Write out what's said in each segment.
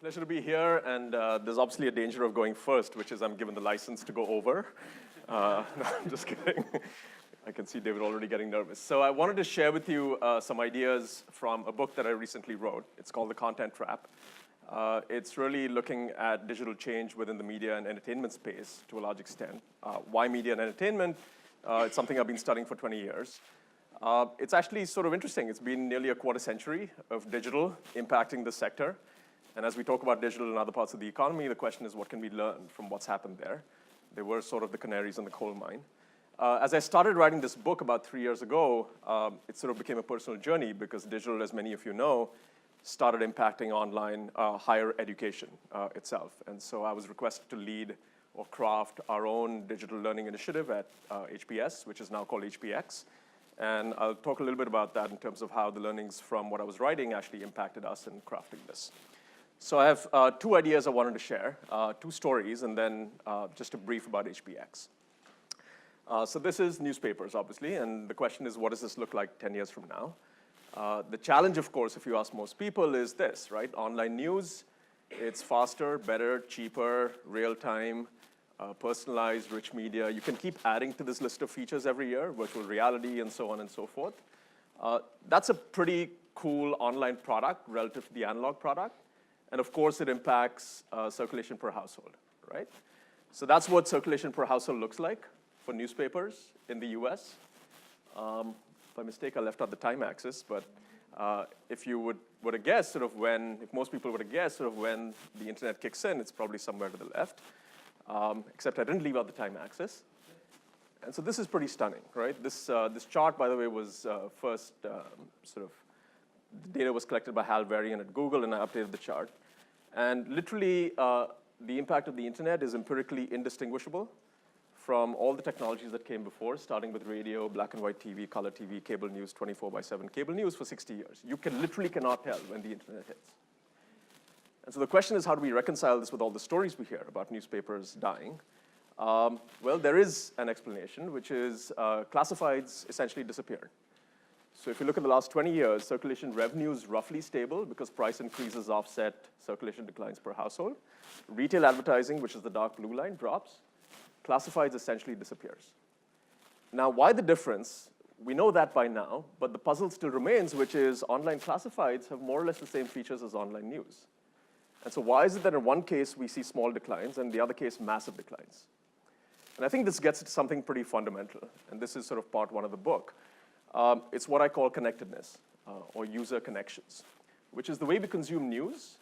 Pleasure to be here, and there's obviously a danger of going first, which is I'm given the license to go over. No, I'm just kidding. I can see David already getting nervous. So I wanted to share with you some ideas from a book that I recently wrote. It's called The Content Trap. It's really looking at digital change within the media and entertainment space to a large extent. Why media and entertainment? It's something I've been studying for 20 years. It's actually sort of interesting. It's been nearly a quarter century of digital impacting the sector. And as we talk about digital in other parts of the economy, the question is, what can we learn from what's happened there? They were sort of the canaries in the coal mine. As I started writing this book about 3 years ago, it sort of became a personal journey because digital, as many of you know, started impacting online higher education itself. And so I was requested to lead or craft our own digital learning initiative at HBS, which is now called HBX. And I'll talk a little bit about that in terms of how the learnings from what I was writing actually impacted us in crafting this. So I have two ideas I wanted to share, two stories, and then just a brief about HBX. So this is newspapers, obviously, and the question is, what does this look like 10 years from now? The challenge, of course, if you ask most people, is this, right? Online news, it's faster, better, cheaper, real-time, personalized, rich media. You can keep adding to this list of features every year, virtual reality, and so on and so forth. That's a pretty cool online product relative to the analog product. And of course, it impacts circulation per household, right? So that's what circulation per household looks like for newspapers in the US. By mistake, I left out the time axis, but if you would have guessed sort of when, if most people would have guessed sort of when the internet kicks in, it's probably somewhere to the left, except I didn't leave out the time axis. And so this is pretty stunning, right? This chart, by the way, was first sort of, the data was collected by Hal Varian at Google, and I updated the chart. And literally, the impact of the internet is empirically indistinguishable from all the technologies that came before, starting with radio, black and white TV, color TV, cable news, 24/7 cable news for 60 years. You literally cannot tell when the internet hits. And so the question is, how do we reconcile this with all the stories we hear about newspapers dying? Well, there is an explanation, which is classifieds essentially disappeared. So if you look at the last 20 years, circulation revenue is roughly stable because price increases offset circulation declines per household. Retail advertising, which is the dark blue line, drops. Classifieds essentially disappears. Now, why the difference? We know that by now, but the puzzle still remains, which is online classifieds have more or less the same features as online news. And so why is it that in one case we see small declines and the other case massive declines? And I think this gets to something pretty fundamental, and this is sort of part one of the book. It's what I call connectedness, or user connections, which is the way we consume news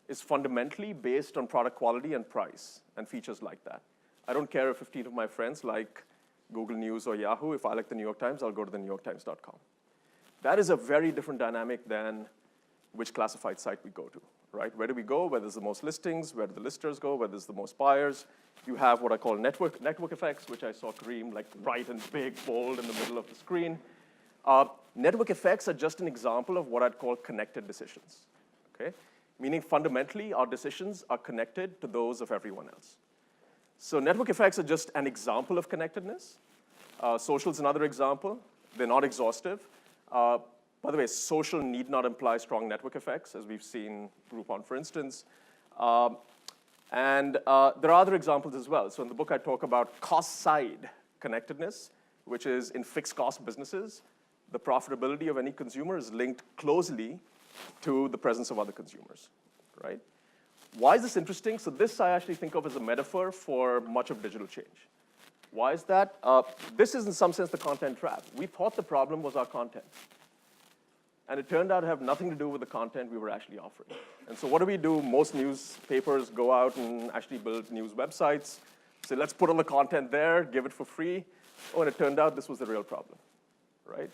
is fundamentally based on product quality and price and features like that. I don't care if 15 of my friends like Google News or Yahoo. If I like the New York Times, I'll go to the NewYorkTimes.com. That is a very different dynamic than which classified site we go to, right? Where do we go? Where there's the most listings? Where do the listers go? Where there's the most buyers? You have what I call network effects, which I saw Kareem like bright and big, bold in the middle of the screen. Network effects are just an example of what I'd call connected decisions, okay? Meaning fundamentally, our decisions are connected to those of everyone else. So network effects are just an example of connectedness. Social is another example. They're not exhaustive. By the way, social need not imply strong network effects, as we've seen Groupon, for instance. And there are other examples as well. So in the book, I talk about cost-side connectedness, which is in fixed cost businesses. The profitability of any consumer is linked closely to the presence of other consumers, right? Why is this interesting? So this I actually think of as a metaphor for much of digital change. Why is that? This is in some sense the content trap. We thought the problem was our content. And it turned out to have nothing to do with the content we were actually offering. And so what do? Most newspapers go out and actually build news websites. Say, let's put all the content there, give it for free. Oh, and it turned out this was the real problem, right?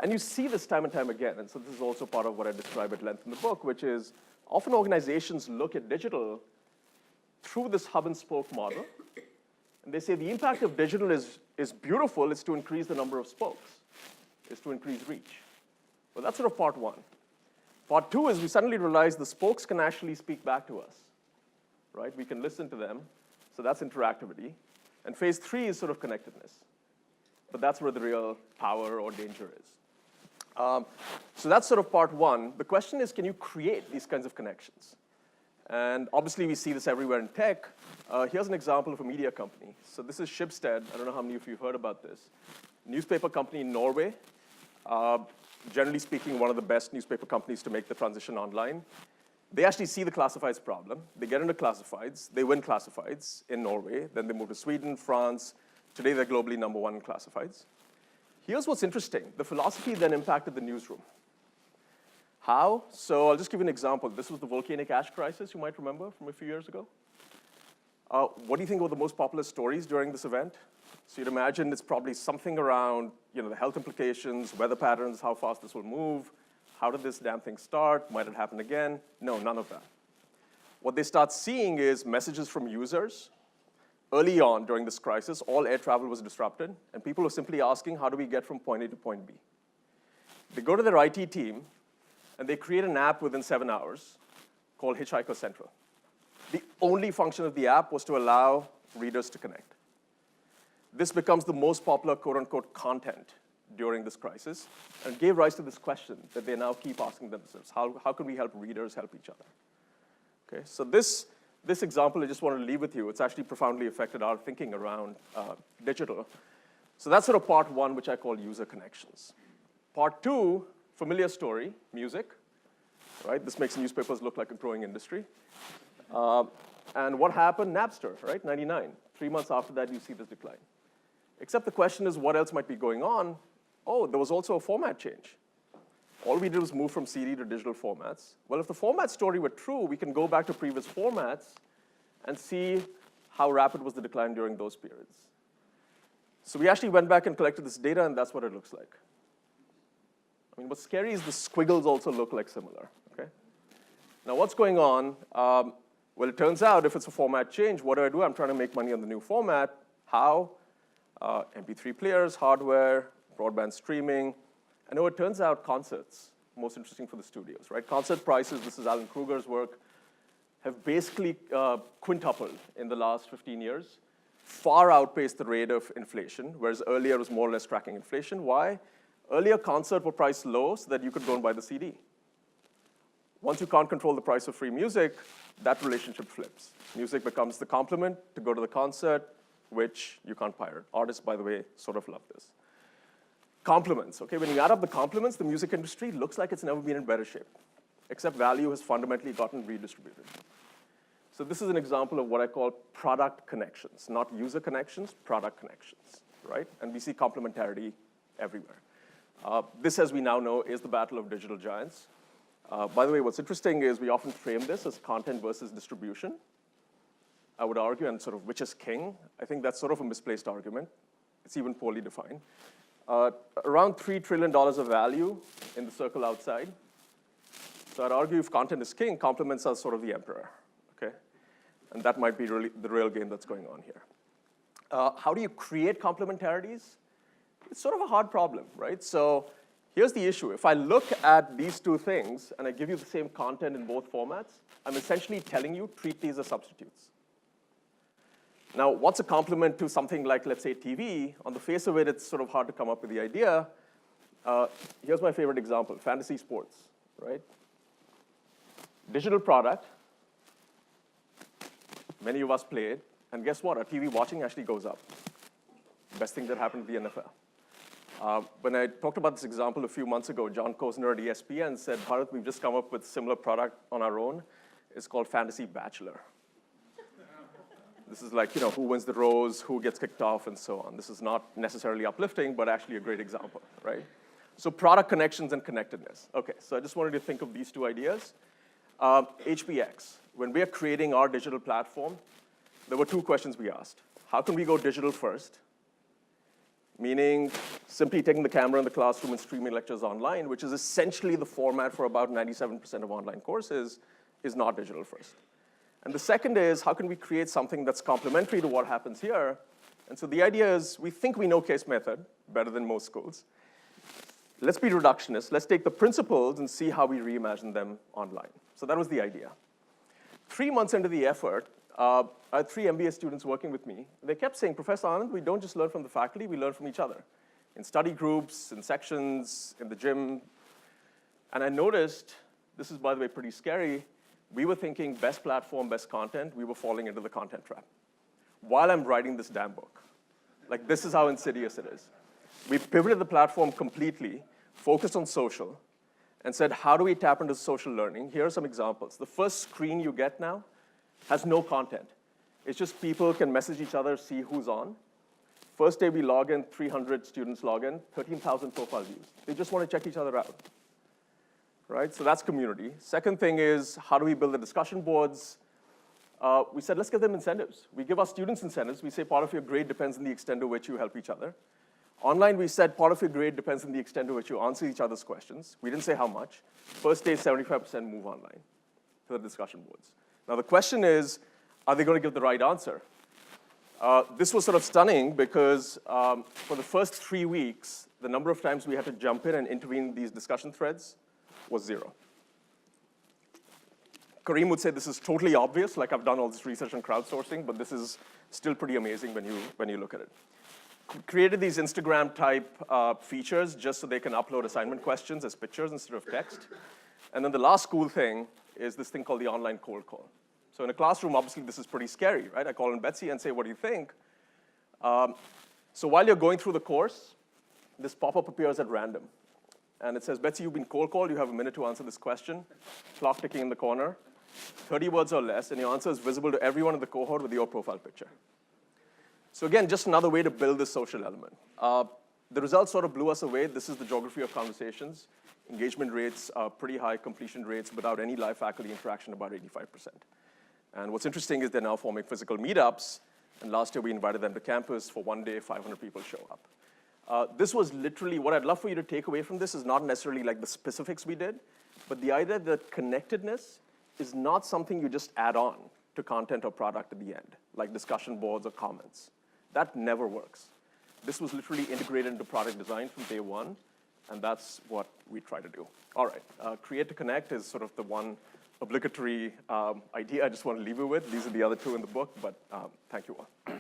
And you see this time and time again. And so this is also part of what I describe at length in the book, which is often organizations look at digital through this hub and spoke model. And they say the impact of digital is beautiful. It's to increase the number of spokes. It's to increase reach. Well, that's sort of part one. Part two is we suddenly realize the spokes can actually speak back to us, right? We can listen to them. So that's interactivity. And phase three is sort of connectedness. But that's where the real power or danger is. So that's sort of part one. The question is, can you create these kinds of connections? And obviously, we see this everywhere in tech. Here's an example of a media company. So this is Schibsted. I don't know how many of you have heard about this. Newspaper company in Norway. Generally speaking, one of the best newspaper companies to make the transition online. They actually see the classifieds problem. They get into classifieds. They win classifieds in Norway. Then they move to Sweden, France. Today, they're globally #1 in classifieds. Here's what's interesting. The philosophy then impacted the newsroom. How? So I'll just give you an example. This was the volcanic ash crisis, you might remember, from a few years ago. What do you think were the most popular stories during this event? So you'd imagine it's probably something around the health implications, weather patterns, how fast this will move, how did this damn thing start, might it happen again? No, none of that. What they start seeing is messages from users. Early on during this crisis, all air travel was disrupted, and people were simply asking, how do we get from point A to point B? They go to their IT team, and they create an app within 7 hours called Hitchhiker Central. The only function of the app was to allow readers to connect. This becomes the most popular quote-unquote content during this crisis, and gave rise to this question that they now keep asking themselves: how can we help readers help each other? Okay, so this example I just wanted to leave with you. It's actually profoundly affected our thinking around digital. So that's sort of part one, which I call user connections. Part two, familiar story, music, right? This makes newspapers look like a growing industry. And what happened? Napster, right? 99. 3 months after that, you see this decline. Except the question is, what else might be going on? Oh, there was also a format change. All we did was move from CD to digital formats. Well, if the format story were true, we can go back to previous formats and see how rapid was the decline during those periods. So we actually went back and collected this data, and that's what it looks like. I mean, what's scary is the squiggles also look like similar, okay? Now, what's going on? Well, it turns out if it's a format change, what do? I'm trying to make money on the new format. How? MP3 players, hardware, broadband streaming. And it turns out concerts, most interesting for the studios, right? Concert prices, this is Alan Kruger's work, have basically quintupled in the last 15 years, far outpaced the rate of inflation, whereas earlier it was more or less tracking inflation. Why? Earlier, concerts were priced low so that you could go and buy the CD. Once you can't control the price of free music, that relationship flips. Music becomes the complement to go to the concert, which you can't pirate. Artists, by the way, sort of love this. Compliments, okay? When you add up the compliments, the music industry looks like it's never been in better shape, except value has fundamentally gotten redistributed. So this is an example of what I call product connections, not user connections, product connections, right? And we see complementarity everywhere. This, as we now know, is the battle of digital giants. By the way, what's interesting is we often frame this as content versus distribution. I would argue, and sort of which is king. I think that's sort of a misplaced argument. It's even poorly defined. Around $3 trillion of value in the circle outside. So I'd argue if content is king, complements are sort of the emperor, okay? And that might be really the real game that's going on here. How do you create complementarities? It's sort of a hard problem, right? So here's the issue. If I look at these two things and I give you the same content in both formats, I'm essentially telling you, treat these as substitutes. Now, what's a complement to something like, let's say, TV? On the face of it, it's sort of hard to come up with the idea. Here's my favorite example, fantasy sports, right? Digital product. Many of us play it. And guess what? Our TV watching actually goes up. Best thing that happened to the NFL. When I talked about this example a few months ago, John Kozner at ESPN said, Bharat, we've just come up with a similar product on our own. It's called Fantasy Bachelor. This is like, who wins the rose, who gets kicked off, and so on. This is not necessarily uplifting, but actually a great example, right? So product connections and connectedness. Okay, so I just wanted to think of these two ideas. HBX, when we are creating our digital platform, there were two questions we asked. How can we go digital first? Meaning simply taking the camera in the classroom and streaming lectures online, which is essentially the format for about 97% of online courses, is not digital first. And the second is, how can we create something that's complementary to what happens here? And so the idea is, we think we know case method better than most schools. Let's be reductionist. Let's take the principles and see how we reimagine them online. So that was the idea. 3 months into the effort, I had 3 MBA students working with me. They kept saying, Professor Anand, we don't just learn from the faculty, we learn from each other. In study groups, in sections, in the gym. And I noticed, this is, by the way, pretty scary, we were thinking best platform, best content. We were falling into the content trap while I'm writing this damn book. Like, this is how insidious it is. We pivoted the platform completely, focused on social, and said, how do we tap into social learning? Here are some examples. The first screen you get now has no content. It's just people can message each other, see who's on. First day we log in, 300 students log in, 13,000 profile views. They just want to check each other out, right? So that's community. Second thing is, how do we build the discussion boards? We said, let's give them incentives. We give our students incentives. We say part of your grade depends on the extent to which you help each other. Online, we said part of your grade depends on the extent to which you answer each other's questions. We didn't say how much. First day, 75% move online to the discussion boards. Now, the question is, are they going to give the right answer? This was sort of stunning because for the first 3 weeks, the number of times we had to jump in and intervene in these discussion threads was 0. Kareem would say this is totally obvious, like I've done all this research on crowdsourcing, but this is still pretty amazing when you look at it. Created these Instagram-type features just so they can upload assignment questions as pictures instead of text. And then the last cool thing is this thing called the online cold call. So in a classroom, obviously, this is pretty scary, right? I call in Betsy and say, what do you think? So while you're going through the course, this pop-up appears at random. And it says, Betsy, you've been cold called. You have a minute to answer this question. Clock ticking in the corner. 30 words or less, and your answer is visible to everyone in the cohort with your profile picture. So again, just another way to build this social element. The results sort of blew us away. This is the geography of conversations. Engagement rates are pretty high, completion rates without any live faculty interaction, about 85%. And what's interesting is they're now forming physical meetups. And last year, we invited them to campus for one day, 500 people show up. This was literally, what I'd love for you to take away from this is not necessarily like the specifics we did, but the idea that connectedness is not something you just add on to content or product at the end, like discussion boards or comments. That never works. This was literally integrated into product design from day one, and that's what we try to do. All right, create to connect is sort of the one obligatory idea I just want to leave you with. These are the other two in the book, but thank you all.